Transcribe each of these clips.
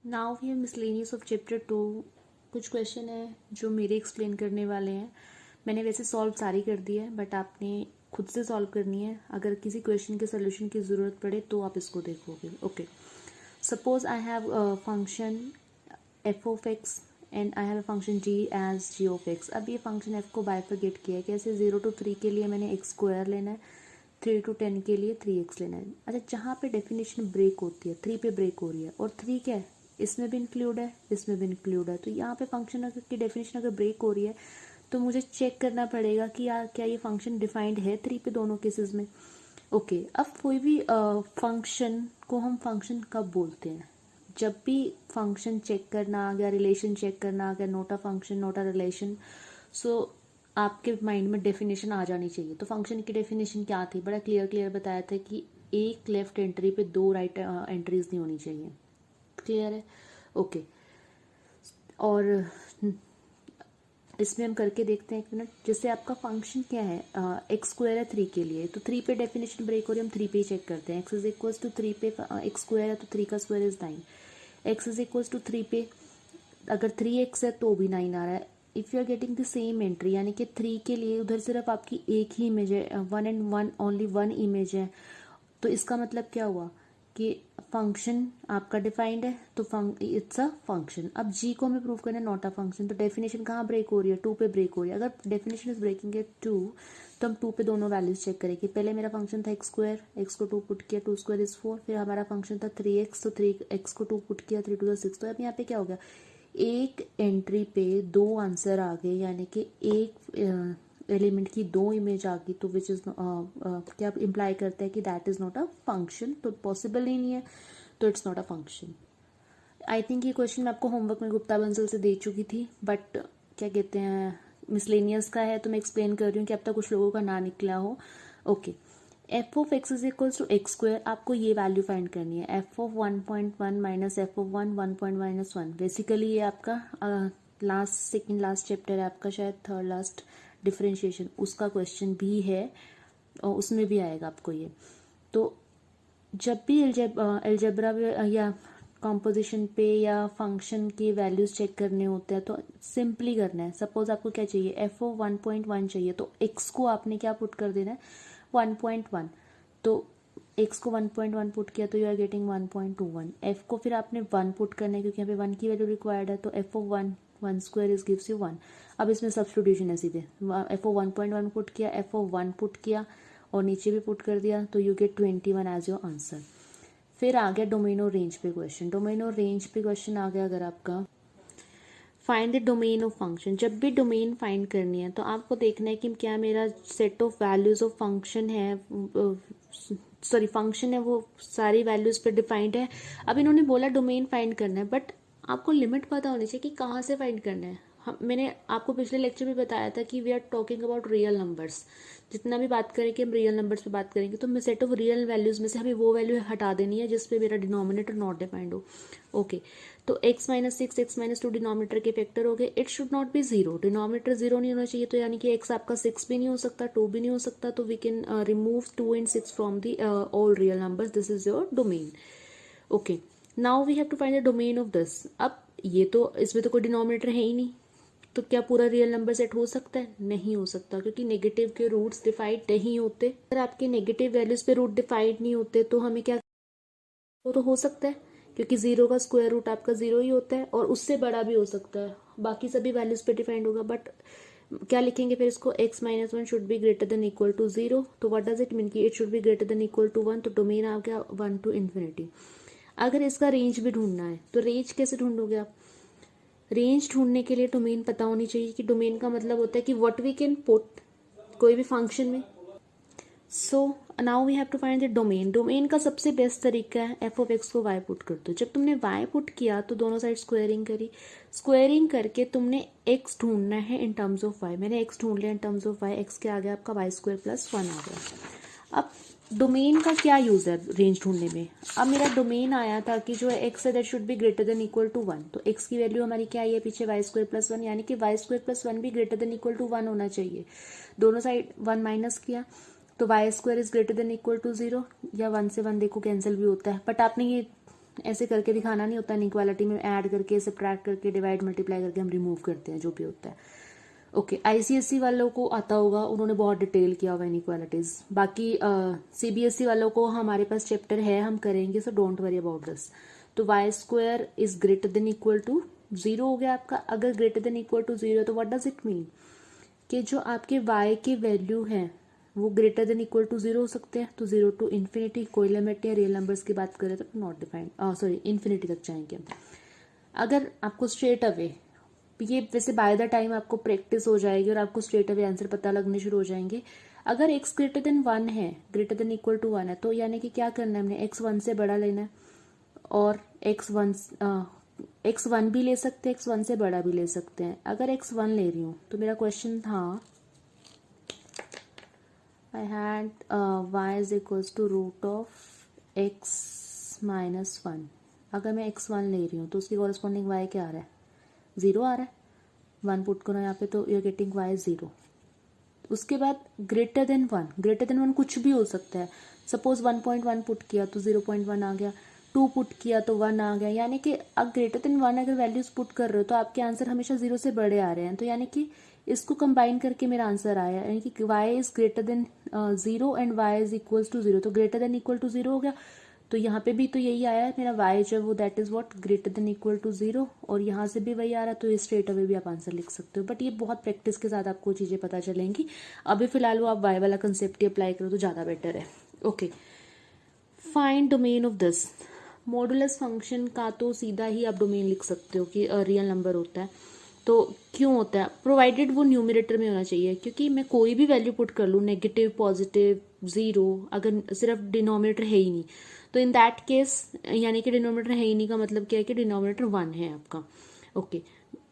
Now we have miscellaneous of chapter 2। कुछ question है जो मेरे एक्सप्लेन करने वाले हैं। मैंने वैसे सॉल्व सारी कर दी है, बट आपने खुद से सॉल्व करनी है। अगर किसी क्वेश्चन के सोल्यूशन की ज़रूरत पड़े तो आप इसको देखोगे। Okay, suppose I have function f of x and I have a function g as g of x. अब ये फंक्शन एफ को बाइफरकेट किया है। कैसे? 0 to 3 के लिए मैंने एक्स स्क्वायर लेना है, 3 to 10 के लिए 3x लेना है। अच्छा, जहाँ पे डेफिनेशन ब्रेक होती है 3 पे ब्रेक हो रही है, और 3 क्या है, इसमें भी इंक्लूड है, इसमें भी इंक्लूड है। तो यहाँ पे फंक्शन की डेफिनेशन अगर ब्रेक हो रही है तो मुझे चेक करना पड़ेगा कि यार क्या ये फंक्शन डिफाइंड है 3 पे दोनों केसेस में। ओके, अब कोई भी फंक्शन को हम फंक्शन कब बोलते हैं? जब भी फंक्शन चेक करना आ गया, रिलेशन चेक करना आ गया, not a function not a relation, so आपके माइंड में डेफिनेशन आ जानी चाहिए। तो फंक्शन की डेफिनेशन क्या थी? बड़ा क्लियर बताया था कि एक लेफ्ट एंट्री पे 2 राइट एंट्रीज नहीं होनी चाहिए। क्लियर है? ओके, और इसमें हम करके देखते हैं एक मिनट। जैसे आपका फंक्शन क्या है, एक्स स्क्वायर है 3 के लिए, तो 3 पे डेफिनेशन ब्रेक हो रही है, हम 3 पे ही चेक करते हैं। एक्स इज इक्वल्स टू 3 पे एक्स स्क्वायर है तो 3 का square is 9। X is equals to 3 पे अगर 3x है तो भी 9 आ रहा है। If you are getting the same entry, यानी कि 3 के लिए उधर सिर्फ आपकी एक ही इमेज है, 1 एंड 1 ओनली 1 इमेज है, तो इसका मतलब क्या हुआ कि फंक्शन आपका डिफाइंड है, तो इट्स अ फंक्शन। अब जी को हमें प्रूव करना है नॉट अ फंक्शन, तो डेफिनेशन कहाँ ब्रेक हो रही है? 2 पे ब्रेक हो रही है। अगर डेफिनेशन इज ब्रेकिंग है 2, तो हम 2 पे दोनों वैल्यूज चेक करेंगे। पहले मेरा फंक्शन था एक्स स्क्वायर, एक्स को 2 पुट किया, 2 स्क्वायर इज 4। फिर हमारा फंक्शन था 3x, तो 3x को 2 पुट किया, 3 टू 6। तो अब यहाँ पे क्या हो गया, एक एंट्री पे 2 आंसर आ गए, यानी कि एक एलिमेंट की 2 इमेज आ गई, तो विच इज क्या इम्प्लाई करता है कि that is not a function, तो पॉसिबल ही नहीं है, तो it's not a function. I think ये क्वेश्चन मैं आपको होमवर्क में गुप्ता बंसल से दे चुकी थी, बट क्या कहते हैं, मिसलेनियस का है तो मैं एक्सप्लेन कर रही हूँ कि अब तक कुछ लोगों का ना निकला हो। Okay, f of x is equals to x square, आपको ये वैल्यू फाइंड करनी है। F of 1.1 minus f of 1 basically ये आपका लास्ट सेकेंड लास्ट चैप्टर है आपका, शायद थर्ड लास्ट, डिफरेंशिएशन, उसका क्वेश्चन भी है और उसमें भी आएगा आपको ये। तो जब भी एल्जेब्रा या कॉम्पोजिशन पे या फंक्शन के वैल्यूज चेक करने होते हैं तो सिंपली करना है। सपोज आपको क्या चाहिए, एफ ओ 1.1 चाहिए, तो एक्स को आपने क्या पुट कर देना है, 1.1। तो एक्स को 1.1 पुट किया तो यू आर गेटिंग 1.21। एफ को फिर आपने 1 पुट करना है क्योंकि यहाँ पे 1 की वैल्यू रिक्वायर्ड है, तो f of 1 square is gives you 1। अब इसमें सब्स्टिट्यूशन है सीधे, एफ ओ 1.1 पुट किया, एफ ओ 1 पुट किया और नीचे भी पुट कर दिया, तो you get 21 as your answer. फिर आ गया डोमेन और रेंज पे क्वेश्चन। डोमेन और रेंज पे क्वेश्चन आ गया अगर आपका, find the domain of function. जब भी डोमेन फाइंड करनी है तो आपको देखना है कि क्या मेरा set of values of function है, सॉरी फंक्शन है, वो सारी वैल्यूज पे डिफाइंड है। अब इन्होंने बोला डोमेन फाइंड करना है, बट आपको लिमिट पता होनी चाहिए कि कहाँ से फाइंड करना है। मैंने आपको पिछले लेक्चर में बताया था कि we are talking about real numbers. जितना भी बात करें कि हम रियल नंबर्स पे बात करेंगे तो मैं सेट ऑफ रियल वैल्यूज में से हमें वो वैल्यू हटा देनी है जिसपे मेरा डिनोमिनेटर नॉट डिफाइंड हो। ओके, तो x-6 x-2 डिनोमिनेटर के फैक्टर हो गए। It should not be zero, denominator zero नहीं होना चाहिए, तो यानी कि x आपका 6 भी नहीं हो सकता, 2 भी नहीं हो सकता, तो we can remove 2 and 6 from the all real numbers. This is your domain. Okay, now we have to find the domain of this. अब ये तो इसमें तो कोई डिनोमिनेटर है ही नहीं, तो क्या पूरा रियल नंबर सेट हो सकता है? नहीं हो सकता, क्योंकि नेगेटिव के रूट्स डिफाइंड नहीं होते। अगर आपके नेगेटिव वैल्यूज पे रूट डिफाइंड नहीं होते तो हमें क्या, वो तो हो सकता है, क्योंकि जीरो का स्क्वायर रूट आपका जीरो ही होता है और उससे बड़ा भी हो सकता है, बाकी सभी वैल्यूज पे डिफाइंड होगा। बट क्या लिखेंगे फिर इसको, x-1 should be greater than equal to 0। तो व्हाट डज इट मीन कि it should be greater than equal to 1, तो डोमेन आ गया 1 to infinity। अगर इसका रेंज भी ढूंढना है तो रेंज कैसे ढूंढोगे आप? रेंज ढूंढने के लिए डोमेन पता होनी चाहिए, कि डोमेन का मतलब होता है कि व्हाट वी कैन पुट कोई भी फंक्शन में। So now we have to find the domain. Domain का सबसे बेस्ट तरीका है एफ ऑफ एक्स को वाई पुट कर दो। जब तुमने वाई पुट किया तो दोनों साइड स्क्वायरिंग करी, स्क्वायरिंग करके तुमने एक्स ढूंढना है इन टर्म्स ऑफ वाई। मैंने एक्स ढूंढ लिया in terms of y, x के आ गया आपका वाई स्क्वायर प्लस 1 आ गया। अब डोमेन का क्या यूज है रेंज ढूंढने में? अब मेरा डोमेन आया था कि जो एक्स है that should be greater than equal to 1, तो एक्स की वैल्यू हमारी क्या आई है पीछे, वाई स्क्वायर प्लस 1, यानी कि वाई स्क्वायर प्लस 1 भी ग्रेटर देन इक्वल टू 1 होना चाहिए। दोनों साइड 1 माइनस किया तो y square is greater than equal to 0, या 1 से 1 देखो कैंसिल भी होता है, बट आपने ये ऐसे करके दिखाना नहीं होता, इनइक्वालिटी में ऐड करके, सब्ट्रैक्ट करके, डिवाइड मल्टीप्लाई करके हम रिमूव करते हैं जो भी होता है। ओके, आईसीएसई वालों को आता होगा, उन्होंने बहुत डिटेल किया हुआ इनइक्वालिटीज। बाकी सीबीएसई वालों को हमारे पास चैप्टर है, हम करेंगे, so don't worry about this. तो y square is greater than equal to 0 हो गया आपका। अगर ग्रेटर देन इक्वल टू 0 तो व्हाट डज इट मीन कि जो आपके y के वैल्यू है वो ग्रेटर देन इक्वल टू 0 हो सकते हैं। तो 0 टू इन्फिनिटी, कोई लिमिट या रियल नंबर्स की बात करें तो नॉट डिफाइंड, सॉरी इन्फिनिटी तक जाएंगे। अगर आपको स्ट्रेट अवे, ये वैसे बाय द टाइम आपको प्रैक्टिस हो जाएगी और आपको स्ट्रेट अवे आंसर पता लगने शुरू हो जाएंगे। अगर x ग्रेटर देन 1 है, ग्रेटर देन इक्वल टू 1 है, तो यानी कि क्या करना है, हमने x 1 से बड़ा लेना है और x 1 भी ले सकते हैं, x 1 से बड़ा भी ले सकते हैं। अगर x 1 ले रही हूँ तो मेरा क्वेश्चन था I had y is equals to root of x minus 1। अगर मैं x1 ले रही हूँ तो उसकी कॉरेस्पॉन्डिंग y क्या आ रहा है, 0 आ रहा है। 1 पुट करो यहाँ पे तो यू आर गेटिंग y 0। उसके बाद ग्रेटर देन 1, ग्रेटर देन 1 कुछ भी हो सकता है। सपोज 1.1 पुट किया तो 0.1 आ गया, 2 पुट किया तो 1 आ गया। यानी कि अब ग्रेटर देन 1 अगर वैल्यूज पुट कर रहे हो तो आपके आंसर हमेशा 0 से बड़े आ रहे हैं। तो यानी कि इसको कंबाइन करके मेरा आंसर आया, यानी कि y is greater than 0 and y is equals to 0। तो ग्रेटर देन इक्वल टू 0 हो गया। तो यहाँ पे भी तो यही आया है मेरा y जो है वो that is what greater than equal to 0, और यहाँ से भी वही आ रहा है। तो ये स्ट्रेट अवे भी आप आंसर लिख सकते हो, बट ये बहुत प्रैक्टिस के साथ आपको चीजें पता चलेंगी। अभी फिलहाल वो आप y वाला कंसेप्ट ही अप्लाई करो तो ज्यादा बेटर है। Okay, find domain of this. Modulus function का तो सीधा ही आप डोमेन लिख सकते हो कि रियल नंबर होता है। तो क्यों होता है, प्रोवाइडेड वो न्यूमरेटर में होना चाहिए, क्योंकि मैं कोई भी वैल्यू पुट कर लूँ, नेगेटिव, पॉजिटिव, 0, अगर सिर्फ डिनोमिनेटर है ही नहीं तो इन दैट केस, यानी कि डिनोमिनेटर है ही नहीं का मतलब क्या है कि डिनोमिनेटर 1 है आपका। ओके,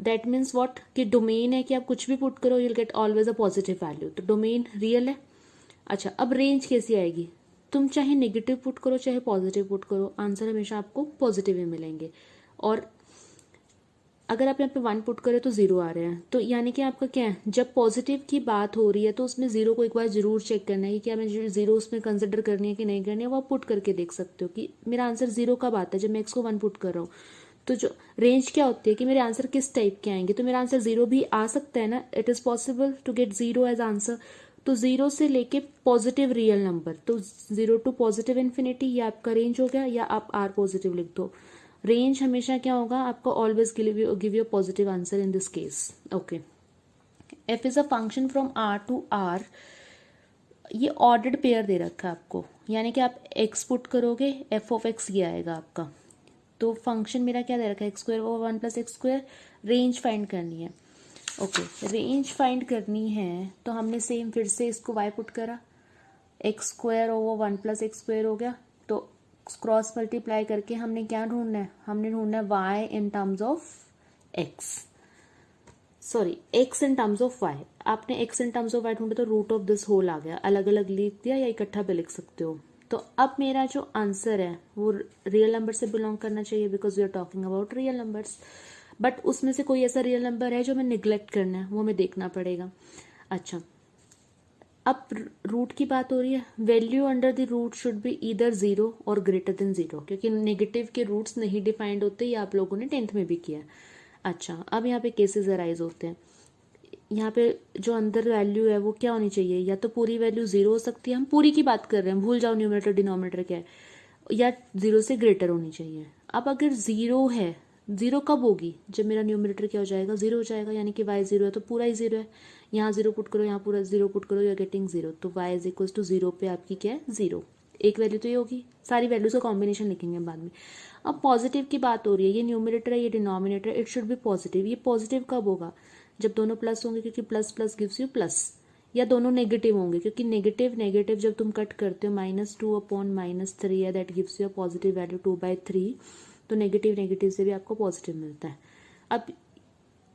दैट मीन्स व्हाट कि डोमेन है कि आप कुछ भी पुट करो, you'll get always a positive value. तो डोमेन रियल है। अच्छा, अब रेंज कैसी आएगी, तुम चाहे नेगेटिव पुट करो चाहे पॉजिटिव पुट करो, आंसर हमेशा आपको पॉजिटिव ही मिलेंगे। और अगर आप यहाँ पे 1 पुट करें तो 0 आ रहे हैं। तो यानी कि आपका क्या है, जब पॉजिटिव की बात हो रही है तो उसमें 0 को एक बार जरूर चेक करना है कि क्या मैं 0 उसमें कंसिडर करनी है कि नहीं करनी है। वो आप पुट करके देख सकते हो कि मेरा आंसर 0 कब आता है, जब मैं x को 1 पुट कर रहा हूँ। तो जो रेंज क्या होती है कि मेरे आंसर किस टाइप के आएंगे। तो मेरा आंसर 0 भी आ सकता है ना, it is possible to get 0 as answer. तो 0 से लेके पॉजिटिव रियल नंबर, तो 0 टू पॉजिटिव इन्फिनिटी, ये आपका रेंज हो गया। या आप r पॉजिटिव लिख दो। रेंज हमेशा क्या होगा आपको, always give you positive answer in this case. Okay, f is a function from r to r। ये ऑर्डर्ड पेयर दे रखा है आपको, यानी कि आप x पुट करोगे f ऑफ x ये आएगा आपका। तो फंक्शन मेरा क्या दे रखा है, x square over 1 plus x square. Range find करनी है। ओके, रेंज फाइंड करनी है तो हमने सेम फिर से इसको y पुट करा, x square over 1 plus x square हो गया। तो क्रॉस मल्टीप्लाई करके हमने क्या ढूंढना है, हमने ढूंढना है y in terms of x, sorry x in terms of y। आपने x in terms of y ढूंढा तो रूट ऑफ दिस होल आ गया, अलग अलग लिख दिया या इकट्ठा भी लिख सकते हो। तो अब मेरा जो आंसर है वो रियल नंबर से बिलोंग करना चाहिए, because we are talking about real numbers. But उसमें से कोई ऐसा रियल नंबर है जो हमें निग्लेक्ट करना है, वो हमें देखना पड़ेगा। अच्छा, अब रूट की बात हो रही है, value under the root should be either 0 और ग्रेटर देन 0, क्योंकि नेगेटिव के रूट्स नहीं डिफाइंड होते, ये आप लोगों ने 10th में भी किया। अच्छा, अब यहाँ पे केसेस अराइज होते हैं। यहाँ पे जो अंदर वैल्यू है वो क्या होनी चाहिए, या तो पूरी वैल्यू 0 हो सकती है, हम पूरी की बात कर रहे हैं, भूल जाओ न्यूमरेटर डिनोमिनेटर क्या है, या 0 से ग्रेटर होनी चाहिए। अब अगर 0 है, 0 कब होगी, जब मेरा न्यूमरेटर क्या हो जाएगा, 0 हो जाएगा, यानी कि y 0 है तो पूरा ही 0 है। यहाँ 0 पुट करो, यहाँ पूरा 0 पुट करो, यू आर गेटिंग 0। तो y इज इक्वल टू 0 पे आपकी क्या है, 0। एक वैल्यू तो ये होगी, सारी वैल्यूज का कॉम्बिनेशन लिखेंगे बाद में। अब पॉजिटिव की बात हो रही है, ये न्यूमरेटर है ये denominator, it should B positive. ये पॉजिटिव कब होगा, जब दोनों प्लस होंगे, क्योंकि plus plus gives you plus. या दोनों नेगेटिव होंगे, क्योंकि नेगेटिव नेगेटिव जब तुम कट करते हो -2 अपॉन -3 है, that gives you a positive value 2/3। तो नेगेटिव नेगेटिव से भी आपको पॉजिटिव मिलता है। अब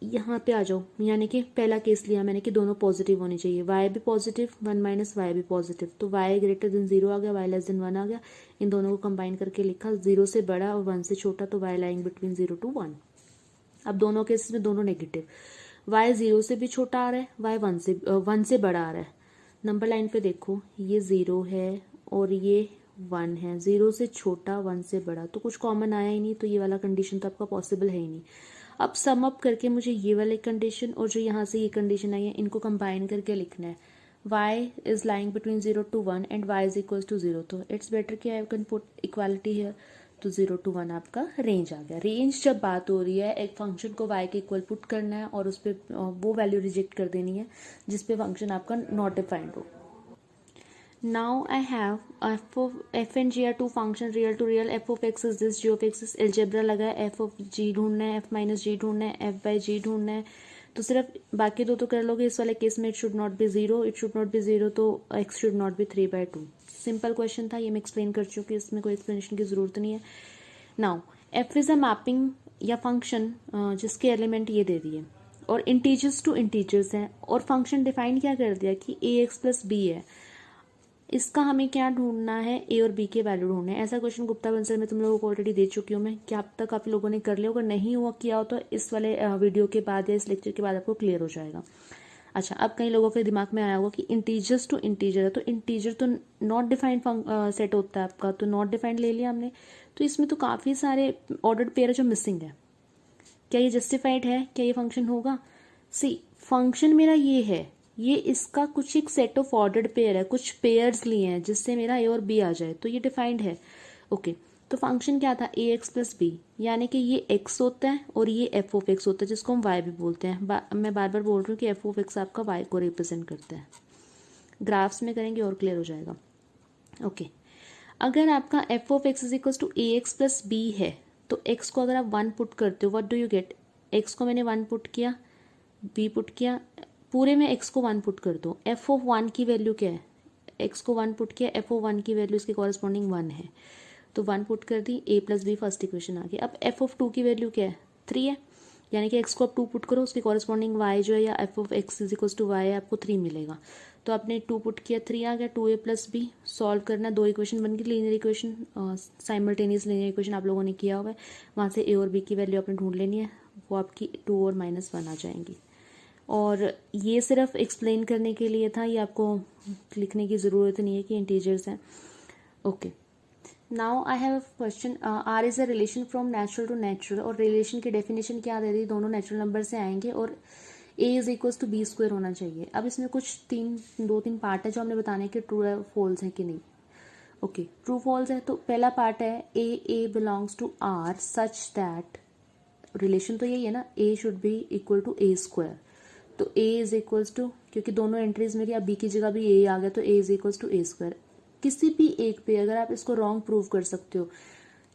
यहाँ पे आ जाओ, यानी कि पहला केस लिया मैंने कि दोनों पॉजिटिव होनी चाहिए, y भी पॉजिटिव 1 माइनस y भी पॉजिटिव। तो y ग्रेटर देन 0 आ गया, y लेस देन 1 आ गया। इन दोनों को कंबाइन करके लिखा, 0 से बड़ा और 1 से छोटा, तो y लाइंग बिटवीन 0 to 1। अब दोनों केसेस में दोनों नेगेटिव, y 0 से भी छोटा आ रहा है, y 1 से बड़ा आ रहा है। नंबर लाइन पे देखो, ये 0 है और ये 1 है, 0 से छोटा 1 से बड़ा, तो कुछ कॉमन आया ही नहीं, तो ये वाला कंडीशन तो आपका पॉसिबल है ही नहीं। अब सम अप करके मुझे ये वाली कंडीशन और जो यहाँ से ये कंडीशन आई है इनको कंबाइन करके लिखना है। y is lying between 0 to 1 and y is equals to 0, तो इट्स बेटर कि I can put equality here. तो 0 to 1 आपका रेंज आ गया। रेंज जब बात हो रही है एक फंक्शन को y के इक्वल पुट करना है और उस पर वो वैल्यू रिजेक्ट कर देनी है जिस पे फंक्शन आपका नॉट डिफाइंड हो। Now I have f and g are two function real to real, f of x is this, g of x is algebra लगा है, f of g ढूंढना है, f minus g ढूंढना है, f by g ढूंढना है, तो सिर्फ बाकी दो तो कर लोगे। इस वाले केस में it should not be zero, it should not be zero, तो x should not be 3/2। Simple question था, ये मैं एक्सप्लेन कर चुकी हूँ, इसमें कोई एक्सप्लेनेशन की जरूरत नहीं है। Now f is a mapping या फंक्शन जिसके एलिमेंट ये दे दिए और इंटीजर्स टू इंटीजर्स हैं और फंक्शन डिफाइन क्या कर दिया कि ax प्लस बी है। इसका हमें क्या ढूंढना है, ए और बी के वैल्यू ढूंढने हैं। ऐसा क्वेश्चन गुप्ता आंसर में तुम लोगों को ऑलरेडी दे चुकी हूँ मैं, क्या अब तक आप लोगों ने कर लिया, अगर नहीं हुआ किया हो तो इस वाले वीडियो के बाद या इस लेक्चर के बाद आपको क्लियर हो जाएगा। अच्छा, अब कई लोगों के दिमाग में आया होगा कि इंटीजर्स टू इंटीजर है, तो इंटीजर तो नॉट डिफाइंड सेट होता है आपका, तो नॉट डिफाइंड ले लिया हमने, तो इसमें तो काफ़ी सारे ऑर्डर्ड पेयर जो मिसिंग है। क्या ये जस्टिफाइड है, क्या ये फंक्शन होगा? सी फंक्शन मेरा ये है, ये इसका कुछ एक सेट ऑफ ऑर्डर्ड पेयर है, कुछ पेयर्स लिए हैं जिससे मेरा ए और बी आ जाए, तो ये डिफाइंड है। ओके, तो फंक्शन क्या था, ए एक्स प्लस बी, यानी कि ये एक्स होता है और ये एफ ऑफ एक्स होता है जिसको हम वाई भी बोलते हैं। मैं बार बार बोल रही हूँ कि एफ ऑफ एक्स आपका वाई को रिप्रेजेंट करता है। ग्राफ्स में करेंगे और क्लियर हो जाएगा। ओके, अगर आपका f of x is equal to a x plus b है तो एक्स को अगर आप 1 पुट करते हो, what do you get? X को मैंने 1 पुट किया, बी पुट किया, पूरे में x को 1 पुट कर दो। f ऑफ 1 की वैल्यू क्या है? x को 1 पुट किया, f ऑफ 1 की वैल्यू इसके कॉरेस्पॉन्डिंग 1 है, तो 1 पुट कर दी, a plus B first equation आ गई। अब f ऑफ 2 की वैल्यू क्या है? 3 है, यानी कि x को आप 2 पुट करो, उसके कॉरेस्पॉन्डिंग y जो है या f of x is equal to y है, आपको 3 मिलेगा। तो आपने 2 पुट किया, 3 आ गया, 2a प्लस बी सॉल्व करना, 2 इक्वेशन बन गई linear equation, simultaneous linear equation आप लोगों ने किया हुआ है। वहाँ से a और b की वैल्यू आपने ढूंढ लेनी है, वो आपकी 2 और -1 आ जाएंगी। और ये सिर्फ एक्सप्लेन करने के लिए था, ये आपको लिखने की ज़रूरत नहीं है कि इंटीजर्स हैं। Okay, now I have a question, R is a relation from natural to natural, और रिलेशन की डेफिनेशन क्या दे दी, दोनों नेचुरल नंबर से आएंगे और a is equals to b square होना चाहिए। अब इसमें कुछ 2-3 पार्ट है जो हमने बताने कि ट्रू है फॉल्स है कि नहीं। ओके, ट्रू फॉल्स है, तो पहला पार्ट है A belongs to R such that, relation तो यही है ना, a should be equal to A square, तो a इज इक्वल्स टू, क्योंकि दोनों एंट्रीज मेरी अब b की जगह भी a आ गया, तो a is equals to A square. किसी भी एक पे अगर आप इसको रॉन्ग प्रूव कर सकते हो,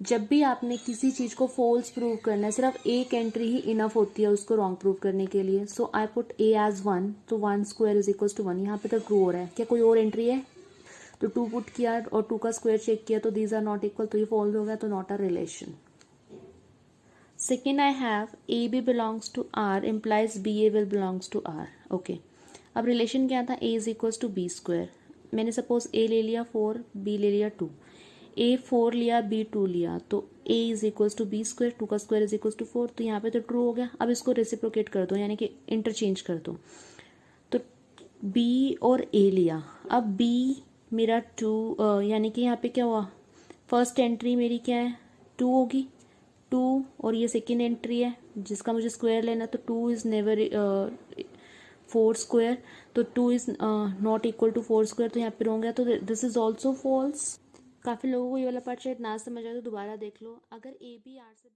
जब भी आपने किसी चीज को फॉल्स प्रूव करना है सिर्फ एक एंट्री ही इनफ होती है उसको रॉन्ग प्रूव करने के लिए। सो आई पुट a एज 1, तो 1 स्क्वायर इज इक्वल्स टू 1, यहाँ पे तो ट्रू हो रहा है। क्या कोई और एंट्री है? तो 2 पुट किया और 2 का स्क्वायर चेक किया, तो दीज आर नॉट इक्वल, तो ये फॉल्स हो गया, तो not a relation. Second I have AB belongs to R implies BA will belongs to R. Okay. अब रिलेशन क्या था, A is equals to B square. मैंने सपोज A ले लिया 4, B ले लिया 2, A 4 लिया, B 2 लिया, तो A is equals to B square, 2 का स्क्वायर is equals to 4, तो यहाँ पे तो ट्रू हो गया। अब इसको रेसिप्रोकेट कर दो, यानी कि इंटरचेंज कर दो, तो B और A लिया, अब B मेरा 2, यानी कि यहाँ पे क्या हुआ, फर्स्ट एंट्री मेरी क्या है, 2 होगी, 2, और ये सेकेंड एंट्री है जिसका मुझे स्क्वायर लेना, तो 2 इज नेवर 4 स्क्वायर, तो 2 is not equal to 4 square, तो यहाँ पे रॉन्ग है, तो दिस इज ऑल्सो फॉल्स। काफ़ी लोगों को ये वाला पार्ट शायद ना समझ आए तो दोबारा देख लो। अगर ए बी आर से